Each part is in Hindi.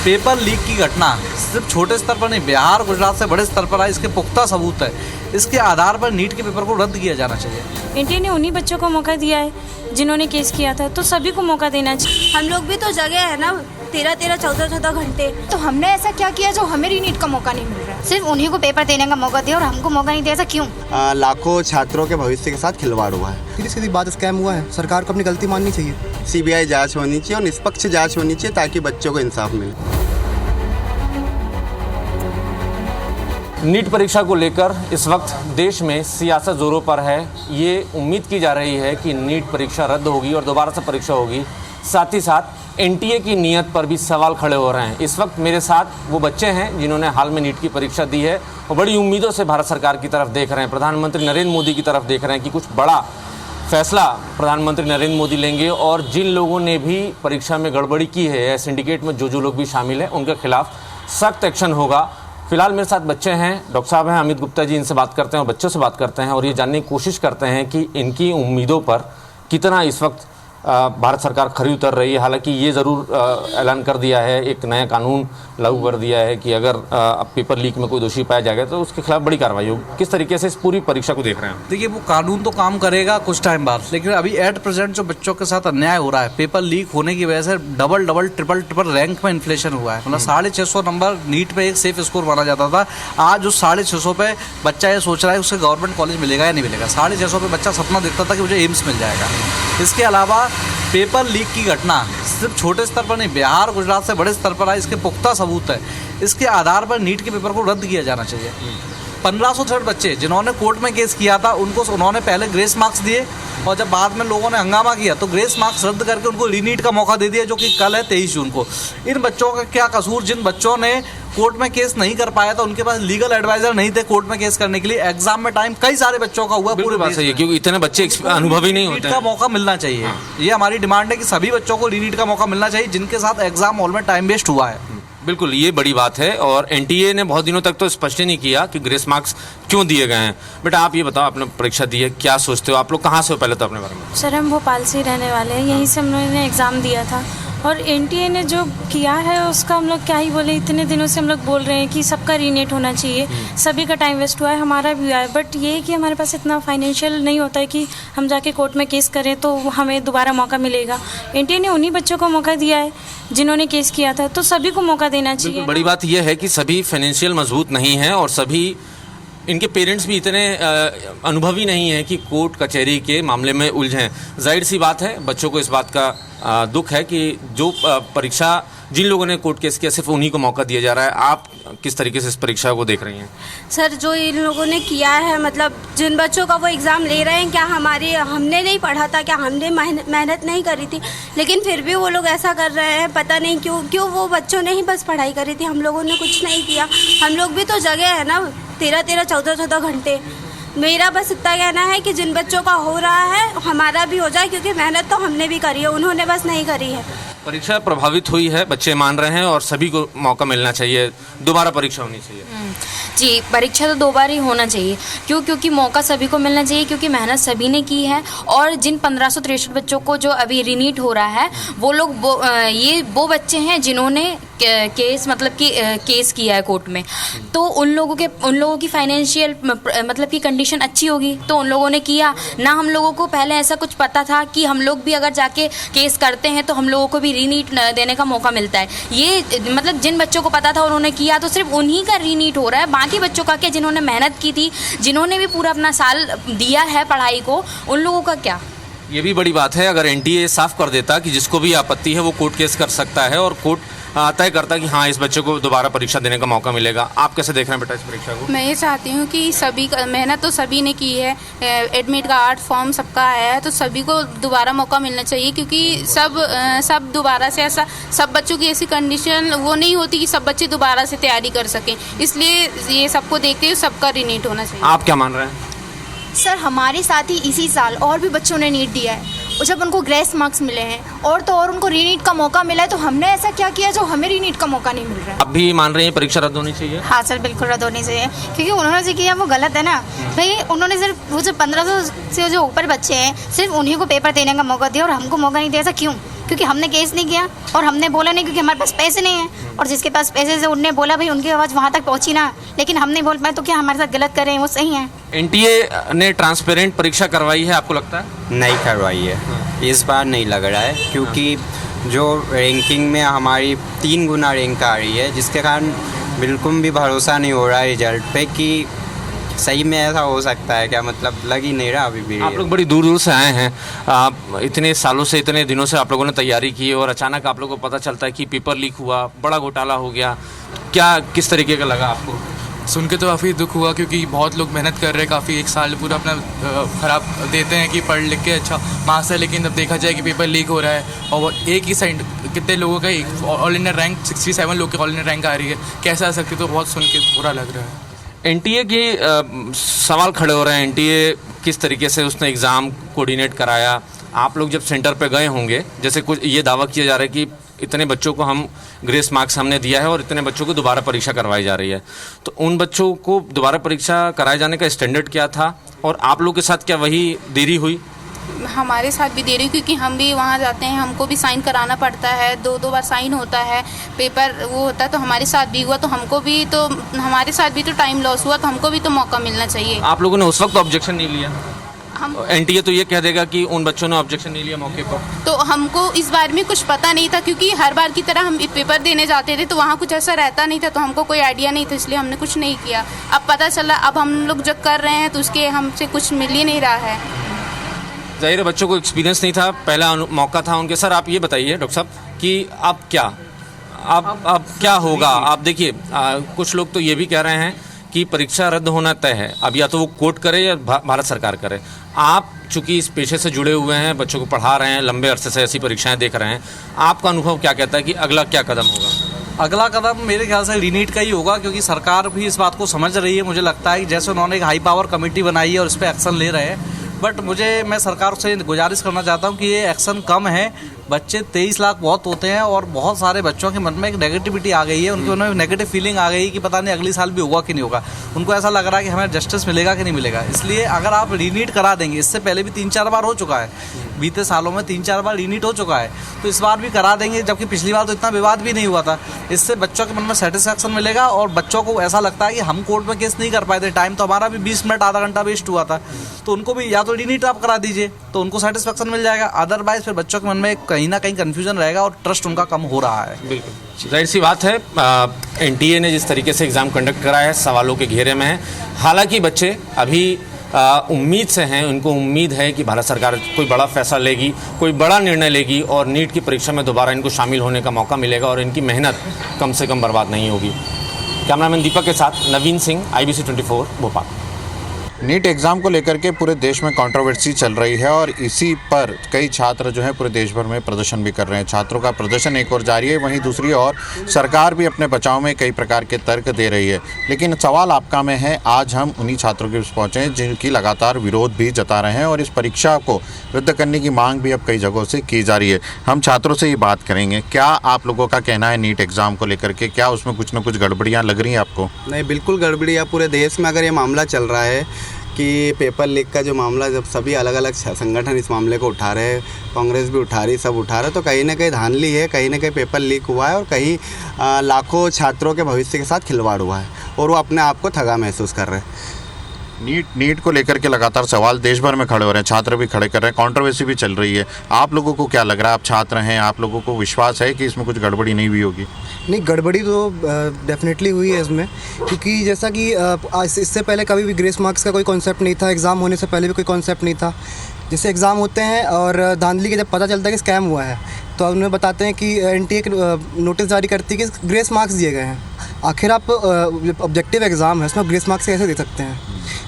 पेपर लीक की घटना सिर्फ छोटे स्तर पर नहीं, बिहार गुजरात से बड़े स्तर पर आई, इसके पुख्ता सबूत है। इसके आधार पर नीट के पेपर को रद्द किया जाना चाहिए। एनटीए ने उन्हीं बच्चों को मौका दिया है जिन्होंने केस किया था, तो सभी को मौका देना चाहिए। हम लोग भी तो जगह है ना 13-14 घंटे, तो हमने ऐसा क्या किया जो हमें रीनीट का मौका नहीं मिल रहा है? सिर्फ उन्हीं को पेपर देने का मौका दिया और हमको मौका नहीं दिया, ऐसा क्यों? लाखों छात्रों के भविष्य के साथ खिलवाड़ हुआ है। सीधी सीधी बात, स्कैम हुआ है। सरकार को अपनी गलती माननी चाहिए। सीबीआई जांच होनी चाहिए और निष्पक्ष जांच होनी चाहिए ताकि बच्चों को इंसाफ मिले। नीट परीक्षा को लेकर इस वक्त देश में सियासत जोरों पर है। ये उम्मीद की जा रही है कि नीट परीक्षा रद्द होगी और दोबारा से परीक्षा होगी। साथ ही साथ एनटीए की नीयत पर भी सवाल खड़े हो रहे हैं। इस वक्त मेरे साथ वो बच्चे हैं जिन्होंने हाल में नीट की परीक्षा दी है और बड़ी उम्मीदों से भारत सरकार की तरफ देख रहे हैं, प्रधानमंत्री नरेंद्र मोदी की तरफ देख रहे हैं कि कुछ बड़ा फैसला प्रधानमंत्री नरेंद्र मोदी लेंगे और जिन लोगों ने भी परीक्षा में गड़बड़ी की है या सिंडिकेट में जो लोग भी शामिल हैं उनके खिलाफ सख्त एक्शन होगा। फिलहाल मेरे साथ बच्चे हैं, डॉक्टर साहब हैं अमित गुप्ता जी, इनसे बात करते हैं और बच्चों से बात करते हैं और ये जानने की कोशिश करते हैं कि इनकी उम्मीदों पर कितना इस वक्त भारत सरकार खरी उतर रही है। हालांकि ये ज़रूर ऐलान कर दिया है, एक नया कानून लागू कर दिया है कि अगर अब पेपर लीक में कोई दोषी पाया जाएगा तो उसके खिलाफ बड़ी कार्रवाई होगी। किस तरीके से इस पूरी परीक्षा को देख रहे हैं? देखिए, वो कानून तो काम करेगा कुछ टाइम बाद, लेकिन अभी एट प्रेजेंट जो बच्चों के साथ अन्याय हो रहा है, पेपर लीक होने की वजह से डबल ट्रिपल रैंक में इन्फ्लेशन हुआ है। मतलब 650 नंबर नीट पे एक सेफ स्कोर माना जाता था। आज उस 650 पे बच्चा ये सोच रहा है उससे गवर्नमेंट कॉलेज मिलेगा या नहीं मिलेगा। 650 पे बच्चा सपना देखता था कि मुझे एम्स मिल जाएगा। इसके अलावा पेपर लीक की घटना सिर्फ छोटे स्तर पर नहीं, बिहार गुजरात से बड़े स्तर पर आई, इसके पुख्ता सबूत है। इसके आधार पर नीट के पेपर को रद्द किया जाना चाहिए। 1560 बच्चे जिन्होंने कोर्ट में केस किया था उन्होंने पहले ग्रेस मार्क्स दिए और जब बाद में लोगों ने हंगामा किया तो ग्रेस मार्क्स रद्द करके उनको रीनीट का मौका दे दिया, जो कि कल है 23 जून को। इन बच्चों का क्या कसूर? जिन बच्चों ने कोर्ट में केस नहीं कर पाया था उनके पास लीगल एडवाइजर नहीं थे कोर्ट में केस करने के लिए। एग्जाम में टाइम कई सारे बच्चों का हुआ पूरे बात सही है, क्योंकि इतने बच्चे अनुभवी नहीं होते। का मौका मिलना चाहिए। ये हमारी डिमांड है कि सभी बच्चों को रीनीट का मौका मिलना चाहिए जिनके साथ एग्जाम हॉल में टाइम वेस्ट हुआ है। बिल्कुल, ये बड़ी बात है और एनटीए ने बहुत दिनों तक तो स्पष्ट ही नहीं किया कि ग्रेस मार्क्स क्यों दिए गए हैं। बेटा आप ये बताओ, आपने परीक्षा दी है, क्या सोचते हो? आप लोग कहाँ से हो पहले तो अपने बारे में? सर हम भोपाल से ही रहने वाले हैं, यहीं से हम लोगों ने एग्ज़ाम दिया था और एनटीए ने जो किया है उसका हम लोग क्या ही बोले। इतने दिनों से हम लोग बोल रहे हैं कि सबका रीनेट होना चाहिए, सभी का टाइम वेस्ट हुआ है, हमारा भी हुआ है, बट ये है कि हमारे पास इतना फाइनेंशियल नहीं होता है कि हम जाके कोर्ट में केस करें तो हमें दोबारा मौका मिलेगा। एनटीए ने उन्हीं बच्चों को मौका दिया है जिन्होंने केस किया था, तो सभी को मौका देना चाहिए। बड़ी बात यह है कि सभी फाइनेंशियल मजबूत नहीं हैं और सभी इनके पेरेंट्स भी इतने अनुभवी नहीं हैं कि कोर्ट कचहरी के मामले में उलझें। जाहिर सी बात है, बच्चों को इस बात का दुख है कि जो परीक्षा जिन लोगों ने कोर्ट केस किया सिर्फ उन्हीं को मौका दिया जा रहा है। आप किस तरीके से इस परीक्षा को देख रही हैं? सर जो इन लोगों ने किया है, मतलब जिन बच्चों का वो एग्ज़ाम ले रहे हैं, क्या हमने नहीं पढ़ा था, क्या हमने मेहनत नहीं करी थी, लेकिन फिर भी वो लोग ऐसा कर रहे हैं। पता नहीं क्यों वो बच्चों ने ही बस पढ़ाई करी थी, हम लोगों ने कुछ नहीं किया। हम लोग भी तो जगह है ना 13-14 घंटे। मेरा बस इतना कहना है कि जिन बच्चों का हो रहा है हमारा भी हो जाए, क्योंकि मेहनत तो हमने भी करी है, उन्होंने बस नहीं करी है। परीक्षा प्रभावित हुई है, बच्चे मान रहे हैं और सभी को मौका मिलना चाहिए, दोबारा परीक्षा होनी चाहिए। जी, परीक्षा तो दो बार ही होना चाहिए। क्योंकि मौका सभी को मिलना चाहिए, क्योंकि मेहनत सभी ने की है। और जिन 1563 बच्चों को जो अभी रीनीट हो रहा है वो लोग वो बच्चे हैं जिन्होंने केस मतलब कि केस किया है कोर्ट में, तो उन लोगों की फाइनेंशियल मतलब कि कंडीशन अच्छी होगी तो उन लोगों ने किया ना। हम लोगों को पहले ऐसा कुछ पता था कि हम लोग भी अगर जाके केस करते हैं तो हम लोगों को भी रीनीट देने का मौका मिलता है। ये मतलब जिन बच्चों को पता था उन्होंने किया, तो सिर्फ उन्हीं का रीनीट हो रहा है। बाकी बच्चों का क्या, जिन्होंने मेहनत की थी, जिन्होंने भी पूरा अपना साल दिया है पढ़ाई को, उन लोगों का क्या? ये भी बड़ी बात है। अगर एनटीए साफ कर देता कि जिसको भी आपत्ति है वो कोर्ट केस कर सकता है और कोर्ट तय करता कि हाँ इस बच्चे को दोबारा परीक्षा देने का मौका मिलेगा। आप कैसे देख रहे हैं बेटा इस परीक्षा को? मैं ये चाहती हूँ कि सभी मेहनत तो सभी ने की है, एडमिट का 8 फॉर्म सबका आया है, तो सभी को दोबारा मौका मिलना चाहिए। क्योंकि सब दोबारा से ऐसा सब बच्चों की ऐसी कंडीशन वो नहीं होती कि सब बच्चे दोबारा से तैयारी कर सकें, इसलिए ये सबको देखते हुए सबका रीनीट होना चाहिए। आप क्या मान रहे हैं? सर हमारे साथ ही इसी साल और भी बच्चों ने नीट दिया है और जब उनको ग्रेस मार्क्स मिले हैं और तो और उनको रीनीट का मौका मिला है, तो हमने ऐसा क्या किया जो हमें रीनीट का मौका नहीं मिल रहा है? अब भी मान रहे हैं परीक्षा रद्द होनी चाहिए? हाँ सर, बिल्कुल रद्द होनी चाहिए, क्योंकि उन्होंने जो किया वो गलत है ना भाई। उन्होंने सिर्फ वो जो 1500 से जो ऊपर बच्चे हैं सिर्फ उन्हीं को पेपर देने का मौका दिया और हमको मौका नहीं दिया, ऐसा क्यों? क्योंकि हमने केस नहीं किया और हमने बोला नहीं क्योंकि हमारे पास पैसे नहीं हैं, और जिसके पास पैसे से उनने बोला भाई उनकी आवाज़ वहाँ तक पहुँची ना, लेकिन हम नहीं बोल पाए तो क्या हमारे साथ गलत करें, वो सही है। एनटीए ने ट्रांसपेरेंट परीक्षा करवाई है, आपको लगता है? नहीं करवाई है, इस बार नहीं लग रहा है, क्योंकि जो रैंकिंग में हमारी 3 गुना रैंक आ रही है, जिसके कारण बिल्कुल भी भरोसा नहीं हो रहा है रिजल्ट पे कि सही में ऐसा हो सकता है क्या, मतलब लग ही नहीं रहा अभी भी। आप लोग बड़ी दूर दूर से आए हैं, आप इतने सालों से, इतने दिनों से आप लोगों ने तैयारी की और अचानक आप लोगों को पता चलता है कि पेपर लीक हुआ, बड़ा घोटाला हो गया, क्या किस तरीके का लगा आपको? सुन के तो काफ़ी दुख हुआ, क्योंकि बहुत लोग मेहनत कर रहे हैं, काफ़ी 1 साल पूरा अपना ख़राब देते हैं कि पढ़ लिख के अच्छा मार्क्स है, लेकिन जब देखा जाए कि पेपर लीक हो रहा है और एक ही साइड कितने लोगों का ऑल इंडिया रैंक 67 लोग की ऑल इंडिया रैंक आ रही है, कैसे आ सकती, तो बहुत सुन के बुरा लग रहा है। एनटीए की सवाल खड़े हो रहे हैं, एनटीए किस तरीके से उसने एग्ज़ाम कोऑर्डिनेट कराया? आप लोग जब सेंटर पे गए होंगे, जैसे कुछ ये दावा किया जा रहा है कि इतने बच्चों को हम ग्रेस मार्क्स हमने दिया है और इतने बच्चों को दोबारा परीक्षा करवाई जा रही है, तो उन बच्चों को दोबारा परीक्षा कराए जाने का स्टैंडर्ड क्या था और आप लोग के साथ क्या वही देरी हुई? हमारे साथ भी दे रही, क्योंकि हम भी वहाँ जाते हैं, हमको भी साइन कराना पड़ता है, 2 बार साइन होता है, पेपर वो होता है, तो हमारे साथ भी हुआ, तो हमको भी तो हमारे साथ भी तो टाइम लॉस हुआ, तो हमको भी तो मौका मिलना चाहिए। आप लोगों ने उस वक्त ऑब्जेक्शन नहीं लिया? हम एनटीए तो ये कह देगा कि उन बच्चों ने ऑब्जेक्शन नहीं लिया मौके पर। तो हमको इस बारे में कुछ पता नहीं था, क्योंकि हर बार की तरह हम पेपर देने जाते थे, तो वहाँ कुछ ऐसा रहता नहीं था, तो हमको कोई आइडिया नहीं था, इसलिए हमने कुछ नहीं किया। अब पता चला, अब हम लोग जो कर रहे हैं तो उसके हमसे कुछ मिल ही नहीं रहा है। जाहिर है बच्चों को एक्सपीरियंस नहीं था, पहला मौका था उनके। सर आप ये बताइए डॉक्टर साहब कि अब क्या, अब क्या होगा? आप देखिए कुछ लोग तो ये भी कह रहे हैं कि परीक्षा रद्द होना तय है, अब या तो वो कोर्ट करे या भारत सरकार करे। आप चूंकि इस पेशे से जुड़े हुए हैं, बच्चों को पढ़ा रहे हैं, लंबे अरसे से ऐसी परीक्षाएं देख रहे हैं, आपका अनुभव क्या कहता है कि अगला क्या कदम होगा? अगला कदम मेरे ख्याल से रीनीट का ही होगा, क्योंकि सरकार भी इस बात को समझ रही है। मुझे लगता है कि जैसे उन्होंने एक हाई पावर कमेटी बनाई है और इस पर एक्शन ले रहे हैं, बट मैं सरकार से गुजारिश करना चाहता हूँ कि ये एक्शन कम है। बच्चे 23 लाख बहुत होते हैं और बहुत सारे बच्चों के मन में एक नेगेटिविटी आ गई है, उनके मन में नेगेटिव फीलिंग आ गई कि पता नहीं अगली साल भी होगा कि नहीं होगा। उनको ऐसा लग रहा है कि हमें जस्टिस मिलेगा कि नहीं मिलेगा। इसलिए अगर आप रीनीट करा देंगे, इससे पहले भी 3-4 बार हो चुका है, बीते सालों में 3-4 बार रीनीट हो चुका है, तो इस बार भी करा देंगे, जबकि पिछली बार तो इतना विवाद भी नहीं हुआ था। इससे बच्चों के मन में सेटिस्फैक्शन मिलेगा और बच्चों को ऐसा लगता है कि हम कोर्ट में केस नहीं कर पाए थे, टाइम तो हमारा भी 20 मिनट आधा घंटा वेस्ट हुआ था, तो उनको भी या तो रीनीट आप करा दीजिए तो उनको सेटिस्फैक्शन मिल जाएगा। अदरवाइज फिर बच्चों के मन में कहीं ना कहीं कन्फ्यूजन रहेगा और ट्रस्ट उनका कम हो रहा है। बिल्कुल जाहिर सी बात है, एनटीए ने जिस तरीके से एग्ज़ाम कंडक्ट कराया है, सवालों के घेरे में है। हालांकि बच्चे अभी उम्मीद से हैं, उनको उम्मीद है कि भारत सरकार कोई बड़ा फैसला लेगी, कोई बड़ा निर्णय लेगी और नीट की परीक्षा में दोबारा इनको शामिल होने का मौका मिलेगा और इनकी मेहनत कम से कम बर्बाद नहीं होगी। कैमरामैन दीपक के साथ Naveen Singh, IBC 24 Bhopal. NEET exam को लेकर के पूरे देश में कंट्रोवर्सी चल रही है और इसी पर कई छात्र जो हैं पूरे देश भर में प्रदर्शन भी कर रहे हैं। छात्रों का प्रदर्शन एक ओर जारी है, वहीं दूसरी ओर सरकार भी अपने बचाव में कई प्रकार के तर्क दे रही है। लेकिन सवाल आपका में है, आज हम उन्हीं छात्रों के पास पहुँचे हैं जिनकी लगातार विरोध भी जता रहे हैं और इस परीक्षा को रद्द करने की मांग भी अब कई जगहों से की जा रही है। हम छात्रों से ये बात करेंगे, क्या आप लोगों का कहना है नीट एग्ज़ाम को लेकर के, क्या उसमें कुछ ना कुछ गड़बड़ियाँ लग रही हैं आपको? नहीं, बिल्कुल गड़बड़ियाँ। पूरे देश में अगर ये मामला चल रहा है कि पेपर लीक का जो मामला, जब सभी अलग अलग संगठन इस मामले को उठा रहे हैं, कांग्रेस भी उठा रही, सब उठा रहे, तो कहीं ना कहीं धांधली है, कहीं ना कहीं पेपर लीक हुआ है और कहीं लाखों छात्रों के भविष्य के साथ खिलवाड़ हुआ है और वो अपने आप को ठगा महसूस कर रहे हैं। नीट को लेकर के लगातार सवाल देश भर में खड़े हो रहे हैं, छात्र भी खड़े कर रहे हैं, कंट्रोवर्सी भी चल रही है। आप लोगों को क्या लग रहा है, आप छात्र हैं, आप लोगों को विश्वास है कि इसमें कुछ गड़बड़ी नहीं हुई होगी? नहीं, गड़बड़ी तो डेफिनेटली हुई है इसमें, क्योंकि जैसा कि इससे पहले कभी भी ग्रेस मार्क्स का कोई कॉन्सेप्ट नहीं था, एग्ज़ाम होने से पहले भी कोई कॉन्सेप्ट नहीं था। जैसे एग्ज़ाम होते हैं और धांधली के जब पता चलता है कि स्कैम हुआ है तो उन्हें बताते हैं कि एनटीए नोटिस जारी करती है कि ग्रेस मार्क्स दिए गए हैं। आखिर आप ऑब्जेक्टिव एग्ज़ाम है, उसमें ग्रेस मार्क्स कैसे दे सकते हैं?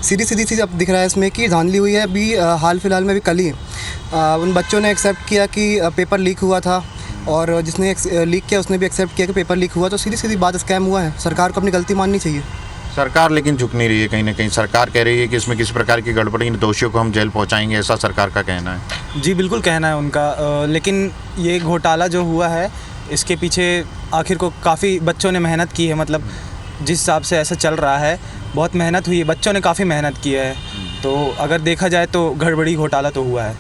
सीधी चीज़ अब दिख रहा है इसमें कि धांधली हुई है। अभी हाल फिलहाल में भी कल ही उन बच्चों ने एक्सेप्ट किया कि पेपर लीक हुआ था और जिसने लीक किया उसने भी एक्सेप्ट किया कि पेपर लीक हुआ, तो सीधी बात स्कैम हुआ है। सरकार को अपनी गलती माननी चाहिए। सरकार लेकिन झुक नहीं रही है, कहीं ना कहीं सरकार कह रही है कि इसमें किसी प्रकार की गड़बड़ी, दोषियों को हम जेल पहुंचाएंगे, ऐसा सरकार का कहना है। जी बिल्कुल कहना है उनका, लेकिन ये घोटाला जो हुआ है इसके पीछे आखिर को काफ़ी बच्चों ने मेहनत की है। मतलब जिस हिसाब से ऐसा चल रहा है, बहुत मेहनत हुई है, बच्चों ने काफ़ी मेहनत की है, तो अगर देखा जाए तो गड़बड़ी घोटाला तो हुआ है।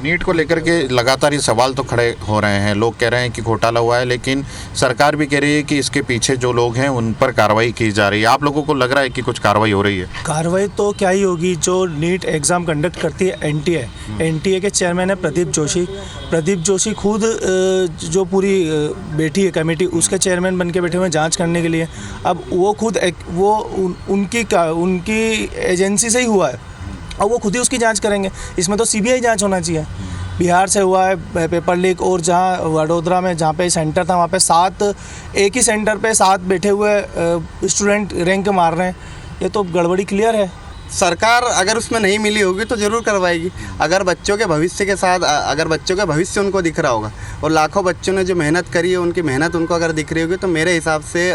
नीट को लेकर के लगातार ये सवाल तो खड़े हो रहे हैं, लोग कह रहे हैं कि घोटाला हुआ है, लेकिन सरकार भी कह रही है कि इसके पीछे जो लोग हैं उन पर कार्रवाई की जा रही है। आप लोगों को लग रहा है कि कुछ कार्रवाई हो रही है? कार्रवाई तो क्या ही होगी। जो नीट एग्ज़ाम कंडक्ट करती है एनटीए के चेयरमैन है प्रदीप जोशी खुद जो पूरी बैठी है कमेटी, उसके चेयरमैन बन के बैठे हुए हैं जाँच करने के लिए। अब वो खुद उनकी एजेंसी से ही हुआ है और वो खुद ही उसकी जांच करेंगे। इसमें तो सीबीआई जांच होना चाहिए। बिहार से हुआ है पेपर लीक, और जहाँ वडोदरा में जहाँ पे सेंटर था वहाँ पे एक ही सेंटर पे 7 बैठे हुए स्टूडेंट रैंक मार रहे हैं। ये तो गड़बड़ी क्लियर है। सरकार अगर उसमें नहीं मिली होगी तो ज़रूर करवाएगी। अगर बच्चों के भविष्य के साथ, अगर बच्चों का भविष्य उनको दिख रहा होगा और लाखों बच्चों ने जो मेहनत करी है उनकी मेहनत उनको अगर दिख रही होगी, तो मेरे हिसाब से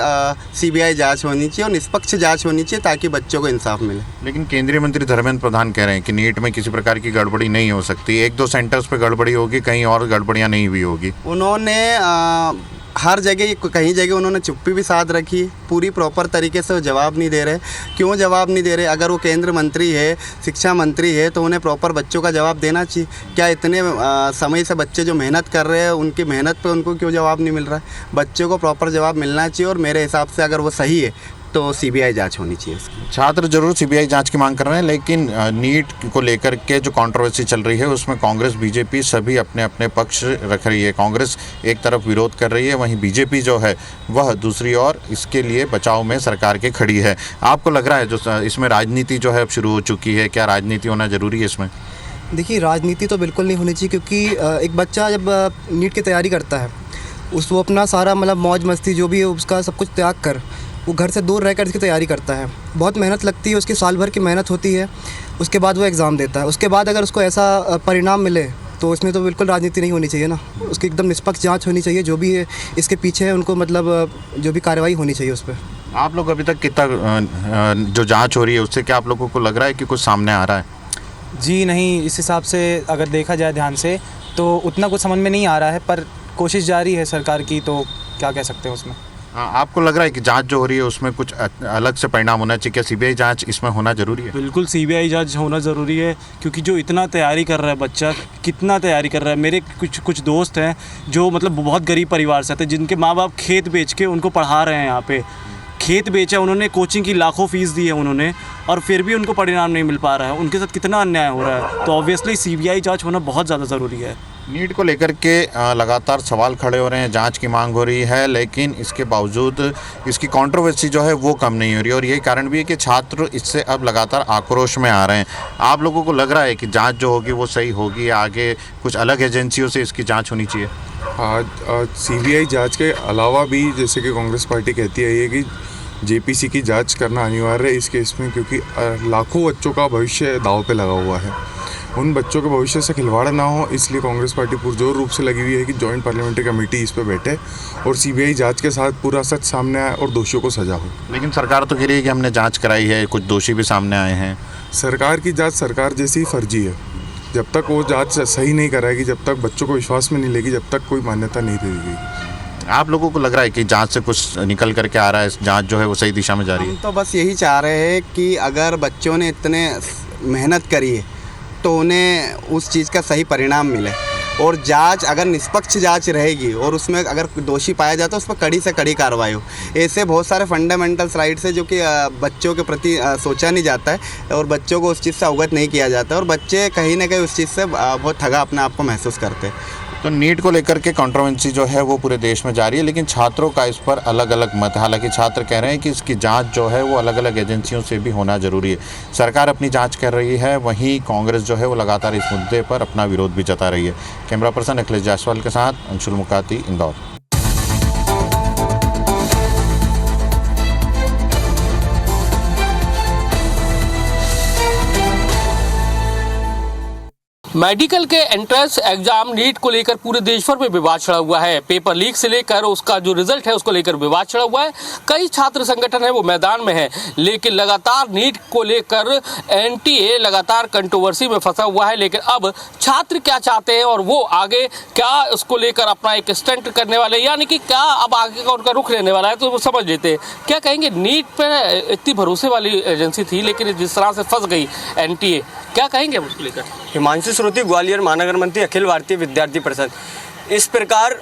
सीबीआई जांच होनी चाहिए और निष्पक्ष जांच होनी चाहिए ताकि बच्चों को इंसाफ मिले। लेकिन केंद्रीय मंत्री धर्मेंद्र प्रधान कह रहे हैं कि नीट में किसी प्रकार की गड़बड़ी नहीं हो सकती, 1-2 सेंटर्स पर गड़बड़ी होगी, कहीं और गड़बड़ियाँ नहीं हुई होगी। उन्होंने हर जगह, कहीं जगह उन्होंने चुप्पी भी साध रखी है, पूरी प्रॉपर तरीके से वो जवाब नहीं दे रहे। क्यों जवाब नहीं दे रहे? अगर वो केंद्र मंत्री है, शिक्षा मंत्री है, तो उन्हें प्रॉपर बच्चों का जवाब देना चाहिए। क्या इतने समय से बच्चे जो मेहनत कर रहे हैं उनकी मेहनत पे उनको क्यों जवाब नहीं मिल रहा है? बच्चों को प्रॉपर जवाब मिलना चाहिए और मेरे हिसाब से अगर वो सही है तो सीबीआई जांच होनी चाहिए इसकी। छात्र जरूर सीबीआई जांच की मांग कर रहे हैं, लेकिन नीट को लेकर के जो कंट्रोवर्सी चल रही है उसमें कांग्रेस बीजेपी सभी अपने अपने पक्ष रख रही है। कांग्रेस एक तरफ विरोध कर रही है, वहीं बीजेपी जो है वह दूसरी ओर इसके लिए बचाव में सरकार के खड़ी है। आपको लग रहा है जो इसमें राजनीति जो है अब शुरू हो चुकी है, क्या राजनीति होना ज़रूरी है इसमें? देखिए, राजनीति तो बिल्कुल नहीं होनी चाहिए, क्योंकि एक बच्चा जब नीट की तैयारी करता है वो अपना सारा मतलब मौज मस्ती जो भी है उसका सब कुछ त्याग कर वो घर से दूर रहकर इसकी तैयारी करता है। बहुत मेहनत लगती है, उसकी साल भर की मेहनत होती है, उसके बाद वो एग्ज़ाम देता है। उसके बाद अगर उसको ऐसा परिणाम मिले तो इसमें तो बिल्कुल राजनीति नहीं होनी चाहिए ना। उसकी एकदम निष्पक्ष जांच होनी चाहिए, जो भी है इसके पीछे है उनको मतलब जो भी कार्रवाई होनी चाहिए उस पर। आप लोग अभी तक कितना जो जाँच हो रही है उससे क्या आप लोगों को लग रहा है कि कुछ सामने आ रहा है? जी नहीं, इस हिसाब से अगर देखा जाए ध्यान से तो उतना कुछ समझ में नहीं आ रहा है, पर कोशिश जारी है सरकार की, तो क्या कह सकते हैं उसमें। आपको लग रहा है कि जांच जो हो रही है उसमें कुछ अलग से परिणाम होना चाहिए? क्या सीबीआई जांच इसमें होना ज़रूरी है? बिल्कुल सीबीआई जांच होना ज़रूरी है, क्योंकि जो इतना तैयारी कर रहा है बच्चा, कितना तैयारी कर रहा है। मेरे कुछ दोस्त हैं जो मतलब बहुत गरीब परिवार से थे, जिनके माँ बाप खेत बेच के उनको पढ़ा रहे हैं। यहाँ पे खेत बेचा उन्होंने, कोचिंग की लाखों फीस दी है उन्होंने, और फिर भी उनको परिणाम नहीं मिल पा रहा है। उनके साथ कितना अन्याय हो रहा है। तो ऑब्वियसली सीबीआई जांच होना बहुत ज़्यादा ज़रूरी है। नीट को लेकर के लगातार सवाल खड़े हो रहे हैं, जांच की मांग हो रही है, लेकिन इसके बावजूद इसकी कंट्रोवर्सी जो है वो कम नहीं हो रही, और यही कारण भी है कि छात्र इससे अब लगातार आक्रोश में आ रहे हैं। आप लोगों को लग रहा है कि जांच जो होगी वो सही होगी, आगे कुछ अलग एजेंसियों से इसकी जांच होनी चाहिए? आज सीबीआई जांच के अलावा भी, जैसे कि कांग्रेस पार्टी कहती है ये कि जेपीसी की जांच करना अनिवार्य है इस केस में, क्योंकि लाखों बच्चों का भविष्य दांव पे लगा हुआ है। उन बच्चों के भविष्य से खिलवाड़ ना हो, इसलिए कांग्रेस पार्टी पुरजोर रूप से लगी हुई है कि जॉइंट पार्लियामेंट्री कमेटी इस पर बैठे और सीबीआई जांच के साथ पूरा सच सामने आए और दोषियों को सजा हो। लेकिन सरकार तो कह रही है कि हमने जांच कराई है, कुछ दोषी भी सामने आए हैं। सरकार की जांच सरकार जैसी फर्जी है। जब तक वो जांच सही नहीं कराएगी, जब तक बच्चों को विश्वास में नहीं लेगी, जब तक कोई मान्यता नहीं दे देगी। आप लोगों को लग रहा है कि जांच से कुछ निकल करके आ रहा है, जांच जो है वो सही दिशा में जा रही है? हम तो बस यही चाह रहे हैं कि अगर बच्चों ने इतने मेहनत करी है तो उन्हें उस चीज़ का सही परिणाम मिले, और जांच अगर निष्पक्ष जांच रहेगी और उसमें अगर दोषी पाया जाता है उस पर कड़ी से कड़ी कार्रवाई हो। ऐसे बहुत सारे फंडामेंटल्स राइट्स है जो कि बच्चों के प्रति सोचा नहीं जाता है और बच्चों को उस चीज़ से अवगत नहीं किया जाता है, और बच्चे कहीं ना कहीं उस चीज़ से बहुत ठगा अपने आप को महसूस करते हैं। तो नीट को लेकर के कंट्रोवर्सी जो है वो पूरे देश में जारी है, लेकिन छात्रों का इस पर अलग अलग मत है। हालांकि छात्र कह रहे हैं कि इसकी जांच जो है वो अलग अलग एजेंसियों से भी होना ज़रूरी है। सरकार अपनी जांच कर रही है, वहीं कांग्रेस जो है वो लगातार इस मुद्दे पर अपना विरोध भी जता रही है। कैमरा पर्सन अखिलेश जायसवाल के साथ अंशुल मुकाती, इंदौर। मेडिकल के एंट्रेंस एग्जाम नीट को लेकर पूरे देश भर में विवाद छिड़ा हुआ है। पेपर लीक से लेकर उसका जो रिजल्ट है उसको लेकर विवाद छिड़ा हुआ है। कई छात्र संगठन है वो मैदान में है, लेकिन लगातार नीट को लेकर एनटीए लगातार कंट्रोवर्सी में फंसा हुआ है। लेकिन अब छात्र क्या चाहते हैं और वो आगे क्या उसको लेकर अपना एक स्टंट करने वाले, यानी कि क्या अब आगे का उनका रुख रहने वाला है, तो वो समझ लेते हैं। क्या कहेंगे, नीट पर इतनी भरोसे वाली एजेंसी थी, लेकिन जिस तरह से फंस गई एनटीए, क्या कहेंगे आप उसको लेकर? हिमांशु श्रुति, ग्वालियर महानगर मंत्री, अखिल भारतीय विद्यार्थी परिषद। इस प्रकार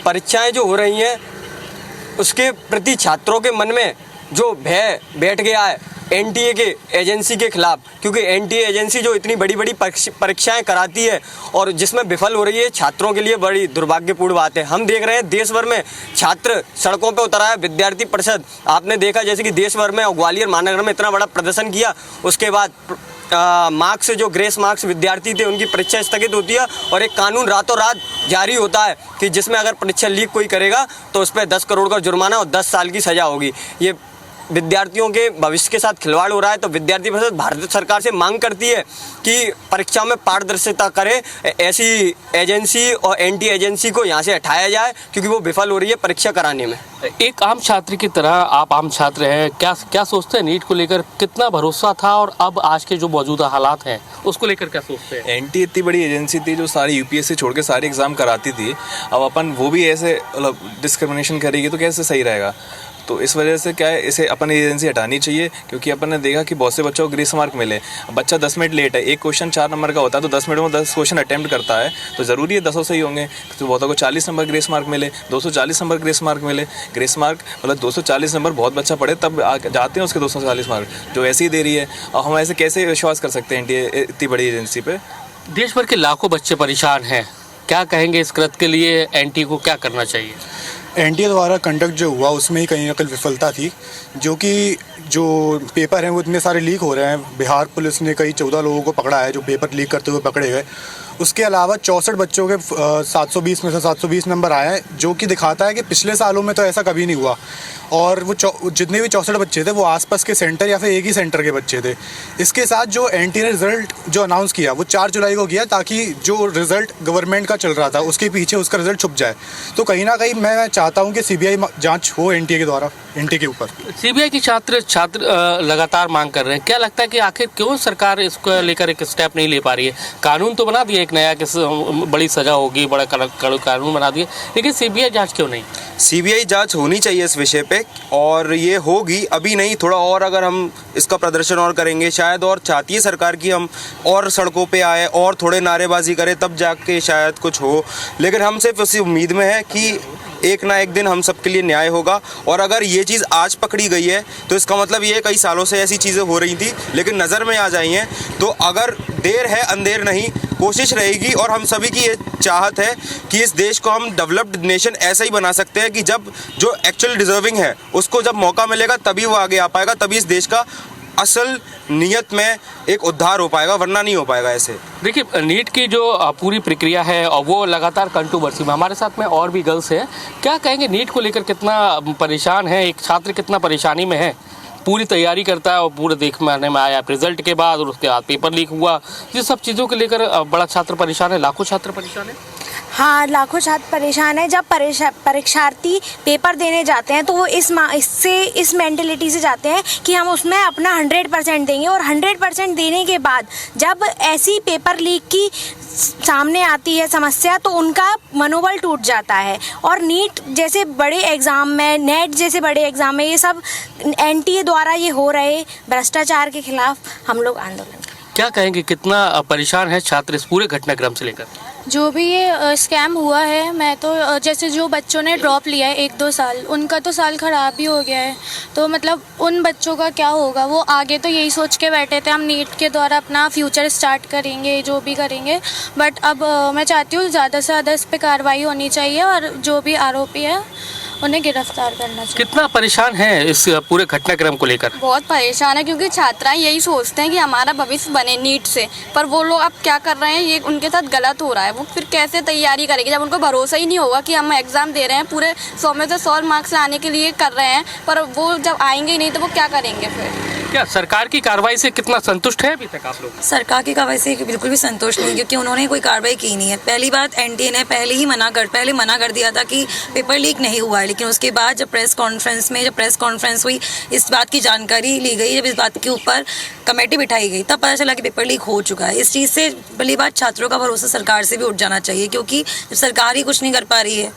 परीक्षाएं जो हो रही हैं उसके प्रति छात्रों के मन में जो भय बैठ गया है एनटीए के एजेंसी के खिलाफ, क्योंकि एनटीए एजेंसी जो इतनी बड़ी बड़ी परीक्षाएं कराती है और जिसमें विफल हो रही है, छात्रों के लिए बड़ी दुर्भाग्यपूर्ण बात है। हम देख रहे हैं देश भर में छात्र सड़कों पर उतरा है, विद्यार्थी परिषद आपने देखा जैसे कि देश भर में और ग्वालियर महानगर में इतना बड़ा प्रदर्शन किया, उसके बाद मार्क्स जो ग्रेस मार्क्स विद्यार्थी थे उनकी परीक्षा स्थगित होती है और एक कानून रातों रात जारी होता है कि जिसमें अगर परीक्षा लीक कोई करेगा तो उस पर 10 करोड़ का जुर्माना और 10 साल की सज़ा होगी। ये विद्यार्थियों के भविष्य के साथ खिलवाड़ हो रहा है। तो विद्यार्थी परिषद भारत सरकार से मांग करती है कि परीक्षा में पारदर्शिता करे, ऐसी एजेंसी और एनटीए एजेंसी को यहाँ से हटाया जाए क्योंकि वो विफल हो रही है परीक्षा कराने में। एक आम छात्र की तरह आप आम छात्र हैं, क्या सोचते हैं नीट को लेकर? कितना भरोसा था और अब आज के जो मौजूदा हालात हैं उसको लेकर क्या सोचते हैं? एनटीए इतनी बड़ी एजेंसी थी जो सारी यूपीएससी छोड़ के सारे एग्ज़ाम कराती थी, अब अपन वो भी ऐसे डिस्क्रिमिनेशन करेगी तो कैसे सही रहेगा? तो इस वजह से क्या है, इसे अपन एजेंसी हटानी चाहिए क्योंकि अपन ने देखा कि बहुत से बच्चों को ग्रेस मार्क मिले। बच्चा 10 मिनट लेट है, एक क्वेश्चन 4 नंबर का होता है तो 10 मिनट में 10 क्वेश्चन अटेम्प्ट करता है तो ज़रूरी है 10 सही होंगे। तो बहुतों को 40 नंबर ग्रेस मार्क मिले, 240 नंबर ग्रेस मार्क मिले। ग्रेस मार्क मतलब 240 नंबर बहुत बच्चा पढ़े तब जाते हैं उसके 240 मार्क, जो ऐसे ही दे रही है। और हम ऐसे कैसे विश्वास कर सकते हैं एनटीए इतनी बड़ी एजेंसी पे? देश भर के लाखों बच्चे परेशान हैं, क्या कहेंगे इस कृत्य के लिए? एनटीए को क्या करना चाहिए? एनटीए द्वारा कंडक्ट जो हुआ उसमें ही कहीं ना कहीं विफलता थी, जो कि जो पेपर हैं वो इतने सारे लीक हो रहे हैं। बिहार पुलिस ने कई 14 लोगों को पकड़ा है जो पेपर लीक करते हुए पकड़े गए। उसके अलावा 64 बच्चों के 720 में से 720 नंबर आए हैं, जो कि दिखाता है कि पिछले सालों में तो ऐसा कभी नहीं हुआ। और वो जितने भी 64 बच्चे थे वो आसपास के सेंटर या फिर एक ही सेंटर के बच्चे थे। इसके साथ जो एनटीए ने रिज़ल्ट जो अनाउंस किया वो 4 जुलाई को किया ताकि जो रिज़ल्ट गवर्नमेंट का चल रहा था उसके पीछे उसका रिज़ल्ट छुप जाए। तो कहीं ना कहीं मैं चाहता हूँ कि सीबीआई जांच हो एनटीए के द्वारा, एनटीए के ऊपर। सीबीआई की छात्र लगातार मांग कर रहे हैं, क्या लगता है कि आखिर क्यों सरकार इसको लेकर एक स्टेप नहीं ले पा रही है? कानून तो बना दिया एक नया कि बड़ी सज़ा होगी, बड़ा कानून बना दिए, लेकिन सीबीआई जांच क्यों नहीं? सीबीआई जांच होनी चाहिए इस विषय पे और ये होगी, अभी नहीं, थोड़ा और अगर हम इसका प्रदर्शन और करेंगे शायद, और चाहती है सरकार कि हम और सड़कों पे आए और थोड़े नारेबाजी करें तब जाके शायद कुछ हो। लेकिन हम सिर्फ इसी उम्मीद में है कि एक ना एक दिन हम सबके लिए न्याय होगा। और अगर ये चीज़ आज पकड़ी गई है तो इसका मतलब ये कई सालों से ऐसी चीज़ें हो रही थी लेकिन नज़र में आ जाई हैं। तो अगर देर है अंधेर नहीं, कोशिश रहेगी और हम सभी की ये चाहत है कि इस देश को हम डेवलप्ड नेशन ऐसा ही बना सकते हैं कि जब जो एक्चुअल डिजर्विंग है उसको जब मौका मिलेगा तभी वो आगे आ पाएगा, तभी इस देश का असल नियत में एक उद्धार हो पाएगा, वरना नहीं हो पाएगा ऐसे। देखिए नीट की जो पूरी प्रक्रिया है और वो लगातार कंट्रोवर्सी में, हमारे साथ में और भी गर्ल्स हैं, क्या कहेंगे नीट को लेकर? कितना परेशान है एक छात्र, कितना परेशानी में है? पूरी तैयारी करता है और पूरे देखने में आया रिजल्ट के बाद और उसके बाद पेपर लीक हुआ, ये सब चीज़ों को लेकर बड़ा छात्र परेशान है, लाखों छात्र परेशान है। हाँ, लाखों छात्र परेशान है। जब परीक्षार्थी पेपर देने जाते हैं तो वो इस मेंटलिटी से जाते हैं कि हम उसमें अपना 100% देंगे और 100% देने के बाद जब ऐसी पेपर लीक की सामने आती है समस्या तो उनका मनोबल टूट जाता है। और नीट जैसे बड़े एग्ज़ाम में, नेट जैसे बड़े एग्ज़ाम में ये सब एनटीए द्वारा ये हो रहे भ्रष्टाचार के खिलाफ हम लोग आंदोलन। क्या कहेंगे, कितना परेशान है छात्र इस पूरे घटनाक्रम से लेकर? जो भी ये स्कैम हुआ है, मैं तो जैसे जो बच्चों ने ड्रॉप लिया है 1-2 साल, उनका तो साल ख़राब ही हो गया है। तो मतलब उन बच्चों का क्या होगा? वो आगे तो यही सोच के बैठे थे हम नीट के द्वारा अपना फ्यूचर स्टार्ट करेंगे, जो भी करेंगे। बट अब मैं चाहती हूँ ज़्यादा से ज़्यादा इस पर कार्रवाई होनी चाहिए और जो भी आरोपी है उन्हें गिरफ्तार करना चाहिए। कितना परेशान है इस पूरे घटनाक्रम को लेकर? बहुत परेशान है क्योंकि छात्राएं यही सोचते हैं कि हमारा भविष्य बने नीट से, पर वो लोग अब क्या कर रहे हैं, ये उनके साथ गलत हो रहा है। वो फिर कैसे तैयारी करेंगे जब उनको भरोसा ही नहीं होगा कि हम एग्ज़ाम दे रहे हैं, पूरे 100 में से 100 मार्क्स लाने के लिए कर रहे हैं, पर वो जब आएंगे ही नहीं तो वो क्या करेंगे फिर? क्या सरकार की कार्रवाई से कितना संतुष्ट है अभी तक आप लोग? सरकार की कार्रवाई से बिल्कुल भी संतुष्ट नहीं, क्योंकि उन्होंने कोई कार्रवाई की नहीं है। पहली बात, एनटीए ने पहले मना कर दिया था कि पेपर लीक नहीं हुआ है, लेकिन उसके बाद जब प्रेस कॉन्फ्रेंस हुई, इस बात की जानकारी ली गई, जब इस बात के ऊपर कमेटी बिठाई गई तब पता चला कि पेपर लीक हो चुका है। इस चीज़ से पहली बात छात्रों का भरोसा सरकार से भी उठ जाना चाहिए, क्योंकि जब सरकार ही कुछ नहीं कर पा रही है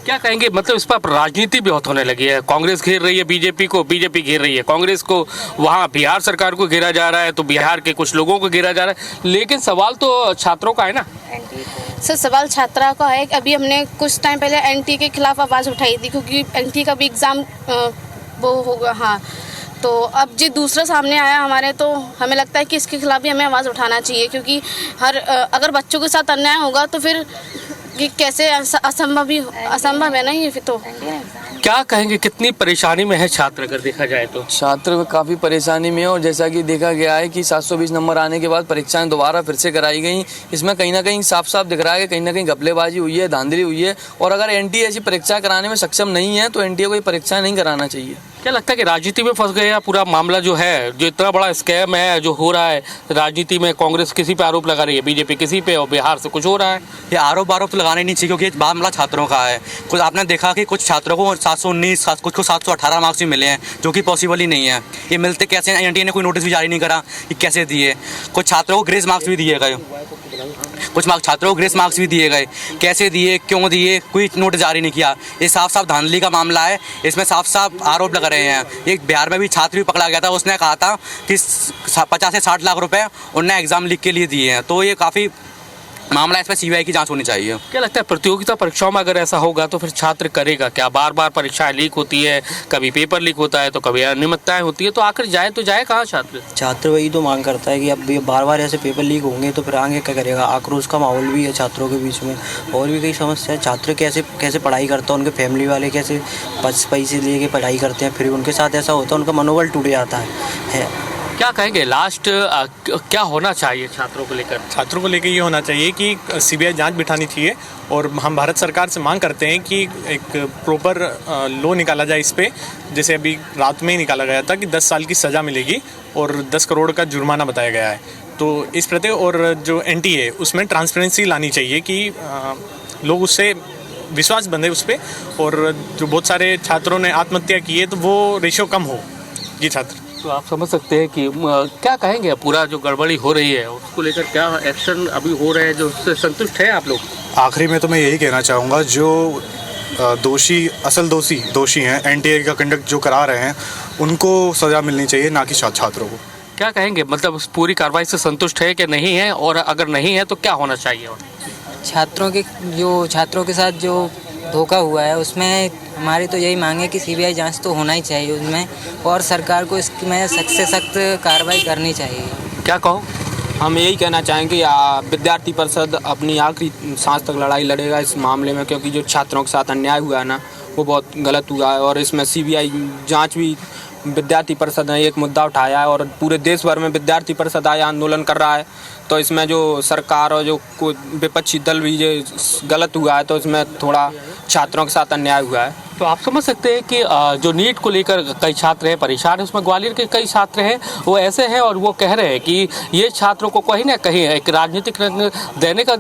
क्या कहेंगे, मतलब इस पर राजनीति बहुत होने लगी है, कांग्रेस घेर रही है बीजेपी को, बीजेपी घेर रही है कांग्रेस को, वहाँ बिहार सरकार को घेरा जा रहा है तो बिहार के कुछ लोगों को घेरा जा रहा है, लेकिन सवाल तो छात्रों का है ना। सर सवाल छात्रा का है। अभी हमने कुछ टाइम पहले एनटी के खिलाफ आवाज़ उठाई थी क्योंकि एनटी का भी एग्ज़ाम वो होगा। हाँ, तो अब जो दूसरा सामने आया हमारे, तो हमें लगता है कि इसके खिलाफ भी हमें आवाज़ उठाना चाहिए क्योंकि अगर बच्चों के साथ अन्याय होगा तो फिर ये कैसे असंभव है ना ये। फिर तो क्या कहेंगे, कितनी परेशानी में है छात्र अगर देखा जाए तो? छात्र काफ़ी परेशानी में है और जैसा कि देखा गया है कि 720 नंबर आने के बाद परीक्षाएं दोबारा फिर से कराई गई। इसमें कहीं ना कहीं साफ साफ दिख रहा है कि कहीं ना कहीं घपलेबाजी हुई है, धांधली हुई है। और अगर एनटीए ऐसी परीक्षा कराने में सक्षम नहीं है तो एनटीए को ये परीक्षाएं नहीं कराना चाहिए। क्या लगता है कि राजनीति में फंस गया पूरा मामला जो है, जो इतना बड़ा स्कैम है जो हो रहा है राजनीति में? कांग्रेस किसी पे आरोप लगा रही है, बीजेपी किसी पे, और बिहार से कुछ हो रहा है। ये आरोप तो लगाने नहीं चाहिए क्योंकि ये मामला छात्रों का है। कुछ आपने देखा कि कुछ छात्रों को 719, कुछ को 718 मार्क्स भी मिले हैं जो कि पॉसिबल ही नहीं है। ये मिलते कैसे? एनटीए ने कोई नोटिस भी जारी नहीं करा कि कैसे दिए। कुछ छात्रों को ग्रेस मार्क्स भी दिए गए, कुछ छात्रों को ग्रेस मार्क्स भी दिए गए, कैसे दिए, क्यों दिए, कोई नोटिस जारी नहीं किया। ये साफ साफ धांधली का मामला है, इसमें साफ साफ आरोप लग रहे हैं। एक बिहार में भी छात्र भी पकड़ा गया था, उसने कहा था कि 50 से 60 लाख रुपए उनने एग्जाम लिख के लिए दिए हैं। तो ये काफ़ी मामला, इसमें सीबीआई की जांच होनी चाहिए। क्या लगता है प्रतियोगिता परीक्षाओं में अगर ऐसा होगा तो फिर छात्र करेगा क्या? बार बार परीक्षाएं लीक होती है, कभी पेपर लीक होता है तो कभी अनियमितताएं होती है, तो आखिर जाए कहाँ छात्र? छात्र वही तो मांग करता है कि अब बार बार ऐसे पेपर लीक होंगे तो फिर आगे क्या करेगा। आक्रोश का माहौल भी है छात्रों के बीच में, और भी कई समस्या है। छात्र कैसे पढ़ाई करता है, उनके फैमिली वाले कैसे पैसे लेके पढ़ाई करते हैं, फिर उनके साथ ऐसा होता है उनका मनोबल टूट जाता है। क्या कहेंगे लास्ट क्या होना चाहिए छात्रों को लेकर? छात्रों को लेकर ये होना चाहिए कि सीबीआई जांच बिठानी चाहिए और हम भारत सरकार से मांग करते हैं कि एक प्रॉपर लॉ निकाला जाए इस पे। जैसे अभी रात में ही निकाला गया था कि 10 साल की सज़ा मिलेगी और 10 करोड़ का जुर्माना बताया गया है। तो इस प्रति और जो एनटीए उसमें ट्रांसपेरेंसी लानी चाहिए कि लोग उससे विश्वास बंधे उस पर, और जो बहुत सारे छात्रों ने आत्महत्या की है तो वो रेशो कम हो ये छात्र। तो आप समझ सकते हैं कि क्या कहेंगे, पूरा जो गड़बड़ी हो रही है उसको लेकर क्या एक्शन अभी हो रहे हैं, जो उससे संतुष्ट है आप लोग? आखिरी में तो मैं यही कहना चाहूँगा, जो असल दोषी हैं, एनटीए का कंडक्ट जो करा रहे हैं उनको सज़ा मिलनी चाहिए, ना कि छात्रों को। क्या कहेंगे, मतलब पूरी कार्रवाई से संतुष्ट है कि नहीं है, और अगर नहीं है तो क्या होना चाहिए? छात्रों के साथ जो धोखा हुआ है उसमें हमारी तो यही मांग है कि सीबीआई जांच तो होना ही चाहिए उसमें, और सरकार को इसमें सख्त से सख्त कार्रवाई करनी चाहिए। क्या कहो? हम यही कहना चाहेंगे कि विद्यार्थी परिषद अपनी आखिरी सांस तक लड़ाई लड़ेगा इस मामले में, क्योंकि जो छात्रों के साथ अन्याय हुआ है ना वो बहुत गलत हुआ है। और इसमें सीबीआई जांच भी, विद्यार्थी परिषद ने एक मुद्दा उठाया है और पूरे देश भर में विद्यार्थी परिषद आया आंदोलन कर रहा है। तो इसमें जो सरकार और जो विपक्षी दल भी जो गलत हुआ है, तो इसमें थोड़ा छात्रों के साथ अन्याय हुआ है। तो आप समझ सकते हैं कि जो नीट को लेकर कई छात्र हैं परेशान हैं, उसमें ग्वालियर के कई छात्र हैं वो ऐसे हैं, और वो कह रहे हैं कि ये छात्रों को कहीं ना कहीं एक राजनीतिक रंग देने का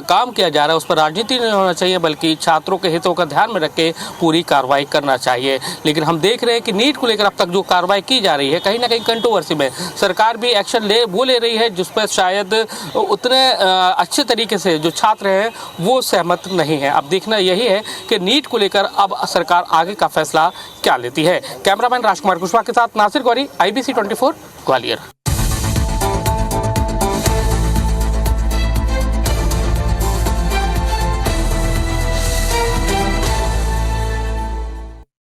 काम किया जा रहा है। उस पर राजनीति नहीं होना चाहिए, बल्कि छात्रों के हितों का ध्यान में रख के पूरी कार्रवाई करना चाहिए। लेकिन हम देख रहे हैं कि नीट को लेकर अब तक जो कार्रवाई की जा रही है कहीं ना कहीं कंट्रोवर्सी में, सरकार भी एक्शन ले रही है जिस पर शायद उतने अच्छे तरीके से जो छात्र हैं वो सहमत नहीं है। अब देखना यही है कि नीट को लेकर अब सरकार आगे का फैसला क्या लेती है। कैमरामैन राजकुमार कुशवाहा के साथ नासिर गौरी, IBC 24 ग्वालियर।